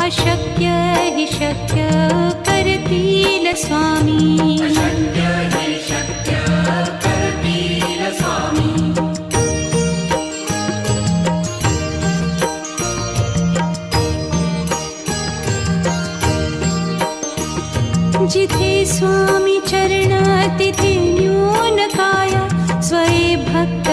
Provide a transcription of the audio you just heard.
अशक्य हि शक्य करतील स्वामी. अशक्य हि शक्य करतील स्वामी. जिथे स्वामी चरण तिथे न्यून काया. स्वये भक्त